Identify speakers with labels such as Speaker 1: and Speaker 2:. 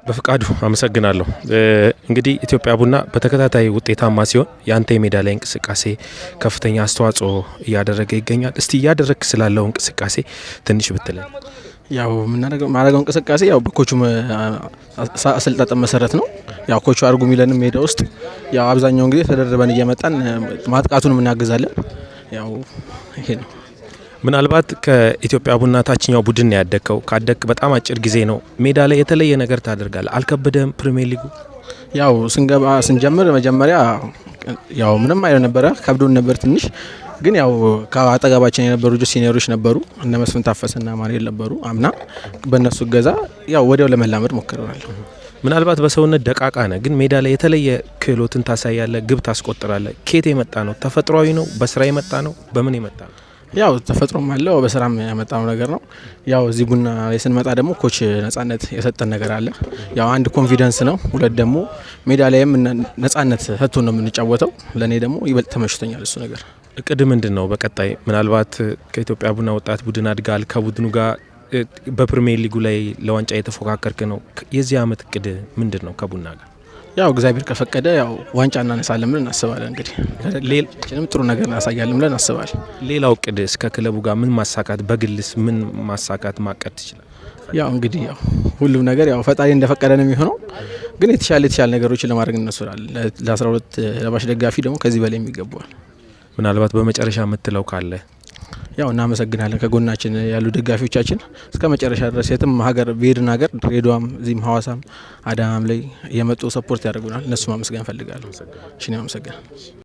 Speaker 1: በፍቃዱ አመሰግናለሁ። እንግዲህ ኢትዮጵያ ቡና በተከታታይ ውጤታማ ሲሆን ያንተ የሜዳ ላይ እንቅስቃሴ ከፍተኛ አስተዋጽኦ እያደረገ ይገኛል። እስቲ እያደረክ ስላለው እንቅስቃሴ ትንሽ ብትለን።
Speaker 2: ያው ማረገው እንቅስቃሴ ያው በኮቹ አሰልጣጠን መሰረት ነው። ያው ኮቹ አርጉ ሚለንም ሜዳ ውስጥ ያው አብዛኛውን ጊዜ ተደርበን እየመጣን ማጥቃቱንም እናግዛለን። ያው ይሄ ነው።
Speaker 1: ምናልባት ከኢትዮጵያ ቡና ታችኛው ቡድን ያደግከው ካደግክ በጣም አጭር ጊዜ ነው። ሜዳ ላይ የተለየ ነገር ታደርጋለህ። አልከበደም? ፕሪሚየር ሊጉ
Speaker 2: ያው ስንጀምር መጀመሪያ ያው ምንም አይነት ነበረ፣ ከብዶን ነበር ትንሽ። ግን ያው ከአጠገባችን የነበሩ ሲኒየሮች ነበሩ፣ እነ መስፍን ታፈሰና ማርያም ነበሩ። አምና በእነሱ እገዛ ያው ወዲያው ለመላመድ ሞክረናል።
Speaker 1: ምናልባት በሰውነት ደቃቃ ነህ፣ ግን ሜዳ ላይ የተለየ ክህሎትን ታሳያለህ፣ ግብ ታስቆጥራለህ። ኬት የመጣ ነው? ተፈጥሯዊ ነው? በስራ የመጣ ነው? በምን የመጣ ነው?
Speaker 2: ያው ተፈጥሮም አለው በስራም ያመጣው ነገር ነው። ያው እዚህ ቡና ላይ ስንመጣ ደግሞ ኮች ነጻነት የሰጠን ነገር አለ። ያው አንድ ኮንፊደንስ ነው፣ ሁለት ደግሞ ሜዳ ላይም ነጻነት ሰጥቶ ነው የምንጫወተው። ለኔ ደግሞ ይበልጥ ተመችቶኛል እሱ ነገር።
Speaker 1: እቅድ ምንድን ነው በቀጣይ? ምናልባት ከኢትዮጵያ ቡና ወጣት ቡድን አድጋል፣ ከቡድኑ ጋር በፕሪሚየር ሊጉ ላይ ለዋንጫ የተፎካከርክ ነው። የዚህ አመት እቅድ ምንድን ነው ከቡና ጋር?
Speaker 2: ያው እግዚአብሔር ከፈቀደ ያው ዋንጫ እናነሳለን ብለን እናስባለን። እንግዲህ ሌላችንም ጥሩ ነገር እናሳያለን ብለን እናስባለን።
Speaker 1: ሌላው እቅድ እስከ ክለቡ ጋር ምን ማሳካት፣ በግልስ ምን ማሳካት ማቀድ ትችላል?
Speaker 2: ያው እንግዲህ ያው ሁሉም ነገር ያው ፈጣሪ እንደፈቀደ ነው የሚሆነው። ግን የተሻለ ነገሮችን ለማድረግ እናስባለን። ለ12 ለባሽ ደጋፊ ደግሞ ከዚህ በላይ የሚገባዋል።
Speaker 1: ምናልባት በመጨረሻ የምትለው ካለ?
Speaker 2: ያው እናመሰግናለን ከጎናችን ያሉ ደጋፊዎቻችን እስከ መጨረሻ ድረስ የትም ሀገር ብሄድን ሀገር ድሬዳዋም እዚህም ሀዋሳም አዳማም ላይ የመጡ ሰፖርት ያደርጉናል። እነሱ ማመስገን እፈልጋለሁ። እሺ አመሰግናለሁ።